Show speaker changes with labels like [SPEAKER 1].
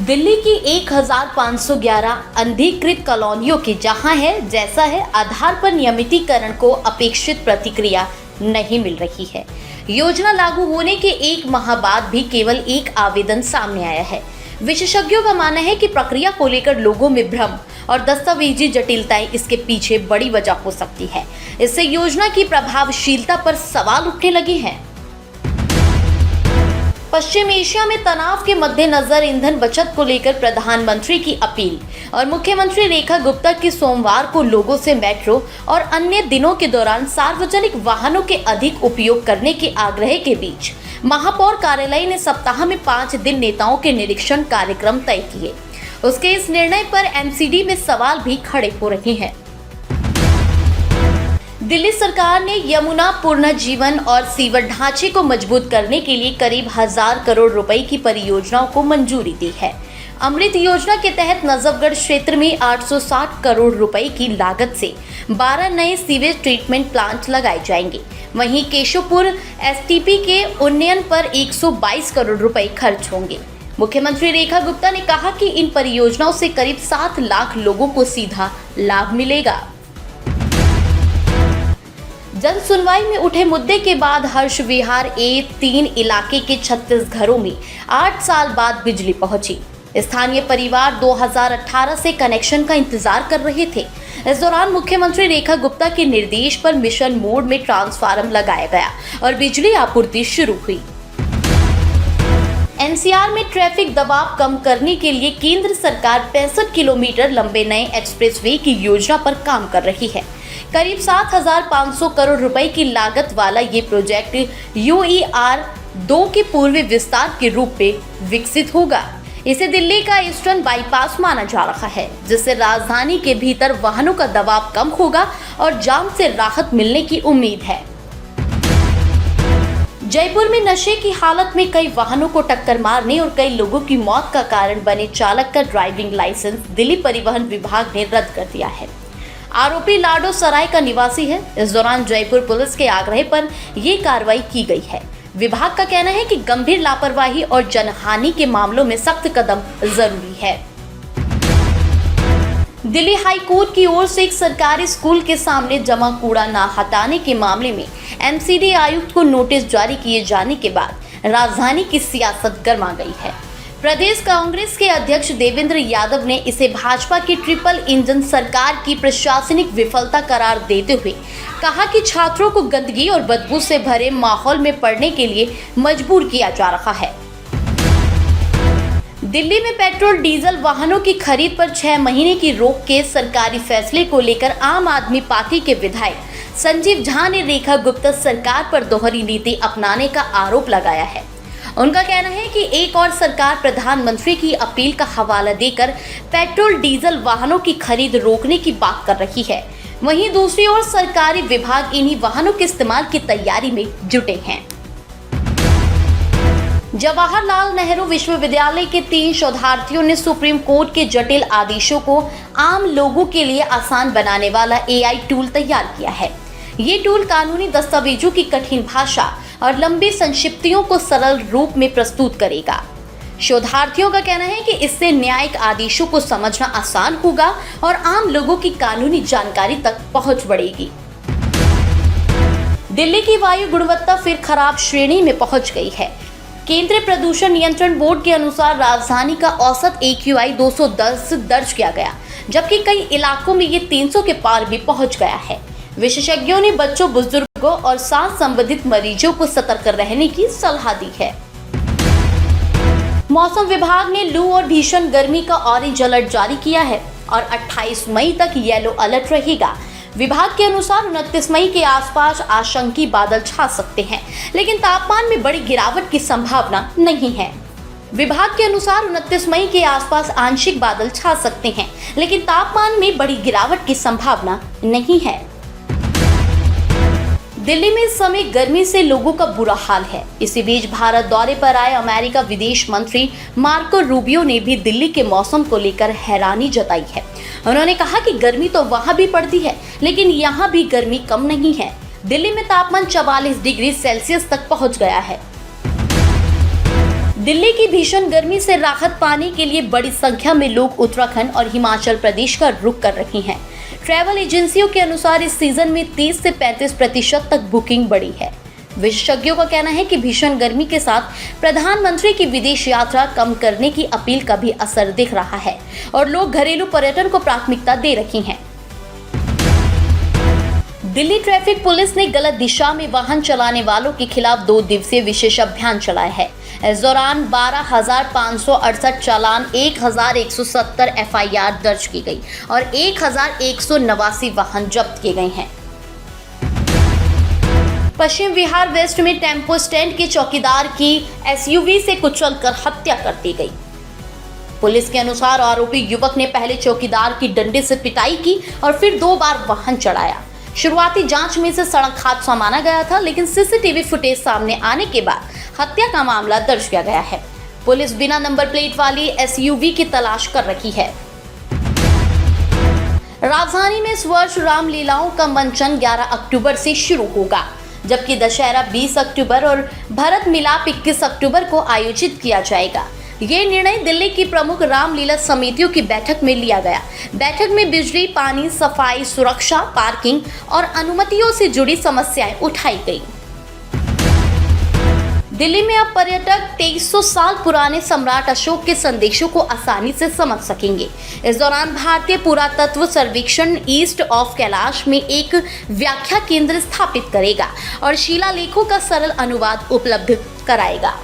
[SPEAKER 1] दिल्ली की 1511 अनधिकृत कॉलोनियों की जहां है जैसा है आधार पर नियमितीकरण को अपेक्षित प्रतिक्रिया नहीं मिल रही है। योजना लागू होने के एक माह बाद भी केवल एक आवेदन सामने आया है। विशेषज्ञों का मानना है कि प्रक्रिया को लेकर लोगों में भ्रम और दस्तावेजी जटिलताएं इसके पीछे बड़ी वजह हो सकती है। इससे योजना की प्रभावशीलता पर सवाल उठने लगे हैं। पश्चिम एशिया में तनाव के मद्देनजर ईंधन बचत को लेकर प्रधानमंत्री की अपील और मुख्यमंत्री रेखा गुप्ता की सोमवार को लोगों से मेट्रो और अन्य दिनों के दौरान सार्वजनिक वाहनों के अधिक उपयोग करने के आग्रह के बीच महापौर कार्यालय ने सप्ताह में 5 दिन नेताओं के निरीक्षण कार्यक्रम तय किए। उसके इस निर्णय पर एमसीडी में सवाल भी खड़े हो रहे हैं। दिल्ली सरकार ने यमुना पुनर्जीवन और सीवर ढांचे को मजबूत करने के लिए करीब 1000 करोड़ रुपए की परियोजनाओं को मंजूरी दी है। अमृत योजना के तहत नजफगढ़ क्षेत्र में 860 करोड़ रुपए की लागत से 12 नए सीवेज ट्रीटमेंट प्लांट लगाए जाएंगे। वहीं केशवपुर एसटीपी के उन्नयन पर 122 करोड़ रुपए खर्च होंगे। मुख्यमंत्री रेखा गुप्ता ने कहा कि इन परियोजनाओं से करीब 7 लाख लोगों को सीधा लाभ मिलेगा। जन सुनवाई में उठे मुद्दे के बाद हर्ष विहार A3 इलाके के 36 घरों में 8 साल बाद बिजली पहुंची। स्थानीय परिवार 2018 से कनेक्शन का इंतजार कर रहे थे। इस दौरान मुख्यमंत्री रेखा गुप्ता के निर्देश पर मिशन मोड में ट्रांसफार्मर लगाया गया और बिजली आपूर्ति शुरू हुई। एनसीआर में ट्रैफिक दबाव कम करने के लिए केंद्र सरकार 65 किलोमीटर लंबे नए एक्सप्रेसवे की योजना पर काम कर रही है। करीब 7500 करोड़ रुपए की लागत वाला ये प्रोजेक्ट UER 2 के पूर्व विस्तार के रूप में विकसित होगा। इसे दिल्ली का ईस्टर्न बाईपास माना जा रहा है, जिससे राजधानी के भीतर वाहनों का दबाव कम होगा और जाम से राहत मिलने की उम्मीद है। जयपुर में नशे की हालत में कई वाहनों को टक्कर मारने और कई लोगों की मौत का कारण बने चालक का ड्राइविंग लाइसेंस दिल्ली परिवहन विभाग ने रद्द कर दिया है। आरोपी लाडो सराय का निवासी है। इस दौरान जयपुर पुलिस के आग्रह पर ये कार्रवाई की गई है। विभाग का कहना है कि गंभीर लापरवाही और जनहानि के मामलों में सख्त कदम जरूरी है। दिल्ली हाई कोर्ट की ओर से एक सरकारी स्कूल के सामने जमा कूड़ा न हटाने के मामले में एमसीडी आयुक्त को नोटिस जारी किए जाने के बाद राजधानी की सियासत गर्मा गई है। प्रदेश कांग्रेस के अध्यक्ष देवेंद्र यादव ने इसे भाजपा की ट्रिपल इंजन सरकार की प्रशासनिक विफलता करार देते हुए कहा कि छात्रों को गंदगी और बदबू से भरे माहौल में पढ़ने के लिए मजबूर किया जा रहा है। दिल्ली में पेट्रोल डीजल वाहनों की खरीद पर 6 महीने की रोक के सरकारी फैसले को लेकर आम आदमी पार्टी के विधायक संजीव झा ने रेखा गुप्ता सरकार पर दोहरी नीति अपनाने का आरोप लगाया है। उनका कहना है कि एक और सरकार प्रधानमंत्री की अपील का हवाला देकर पेट्रोल डीजल वाहनों की खरीद रोकने की बात कर रही है, वहीं दूसरी ओर सरकारी विभाग इन्हीं वाहनों के इस्तेमाल की तैयारी में जुटे हैं। जवाहरलाल नेहरू विश्वविद्यालय के 3 शोधार्थियों ने सुप्रीम कोर्ट के जटिल आदेशों को आम लोगों के लिए आसान बनाने वाला AI टूल तैयार किया है। ये टूल कानूनी दस्तावेजों की कठिन भाषा और लंबी संक्षिप्तियों को सरल रूप में प्रस्तुत करेगा। शोधार्थियों का कहना है कि इससे न्यायिक आदेशों को समझना आसान होगा और आम लोगों की कानूनी जानकारी तक पहुंच बढ़ेगी। दिल्ली की वायु गुणवत्ता फिर खराब श्रेणी में पहुंच गई है। केंद्रीय प्रदूषण नियंत्रण बोर्ड के अनुसार राजधानी का औसत AQI 210 दर्ज किया गया, जबकि कई इलाकों में ये 300 के पार भी पहुंच गया है। विशेषज्ञों ने बच्चों, बुजुर्गों और सांस संबंधित मरीजों को सतर्क रहने की सलाह दी है। मौसम विभाग ने लू और भीषण गर्मी का ऑरेंज अलर्ट जारी किया है और 28 मई तक येलो अलर्ट रहेगा। विभाग के अनुसार 29 मई के आसपास आशंकीय बादल छा सकते हैं, लेकिन तापमान में बड़ी गिरावट की संभावना नहीं है। विभाग के अनुसार 29 मई के आसपास आंशिक बादल छा सकते हैं, लेकिन तापमान में बड़ी गिरावट की संभावना नहीं है। दिल्ली में इस समय गर्मी से लोगों का बुरा हाल है। इसी बीच भारत दौरे पर आए अमेरिका विदेश मंत्री मार्को रूबियो ने भी दिल्ली के मौसम को लेकर हैरानी जताई है। उन्होंने कहा कि गर्मी तो वहां भी पड़ती है, लेकिन यहाँ भी गर्मी कम नहीं है। दिल्ली में तापमान 44 डिग्री सेल्सियस तक पहुंच गया है। दिल्ली की भीषण गर्मी से राहत पाने के लिए बड़ी संख्या में लोग उत्तराखंड और हिमाचल प्रदेश का रुख कर रहे हैं। ट्रैवल एजेंसियों के अनुसार इस सीजन में 30 से 35% तक बुकिंग बढ़ी है। विशेषज्ञों का कहना है कि भीषण गर्मी के साथ प्रधानमंत्री की विदेश यात्रा कम करने की अपील का भी असर दिख रहा है और लोग घरेलू पर्यटन को प्राथमिकता दे रहे हैं। दिल्ली ट्रैफिक पुलिस ने गलत दिशा में वाहन चलाने वालों के खिलाफ 2 दिवसीय विशेष अभियान चलाया है। इस दौरान 12,568 चालान, 1,170 FIR दर्ज की गई और 1,189 वाहन जब्त किए गए हैं। पश्चिम बिहार वेस्ट में टेम्पो स्टैंड के चौकीदार की SUV से कुचलकर हत्या कर दी गई। पुलिस के अनुसार आरोपी युवक ने पहले चौकीदार की डंडे से पिटाई की और फिर 2 बार वाहन चढ़ाया। शुरुआती जांच में इसे सड़क हादसा माना गया था, लेकिन CCTV फुटेज सामने आने के बाद हत्या का मामला दर्ज किया गया है। पुलिस बिना नंबर प्लेट वाली SUV की तलाश कर रही है। राजधानी में इस वर्ष रामलीलाओं का मंचन 11 अक्टूबर से शुरू होगा, जबकि दशहरा 20 अक्टूबर और भरत मिलाप 21 अक्टूबर को आयोजित किया जाएगा। ये निर्णय दिल्ली की प्रमुख रामलीला समितियों की बैठक में लिया गया। बैठक में बिजली, पानी, सफाई, सुरक्षा, पार्किंग और अनुमतियों से जुड़ी समस्याएं उठाई गई। दिल्ली में अब पर्यटक 2300 साल पुराने सम्राट अशोक के संदेशों को आसानी से समझ सकेंगे। इस दौरान भारतीय पुरातत्व सर्वेक्षण ईस्ट ऑफ कैलाश में एक व्याख्या केंद्र स्थापित करेगा और शिलालेखों का सरल अनुवाद उपलब्ध कराएगा।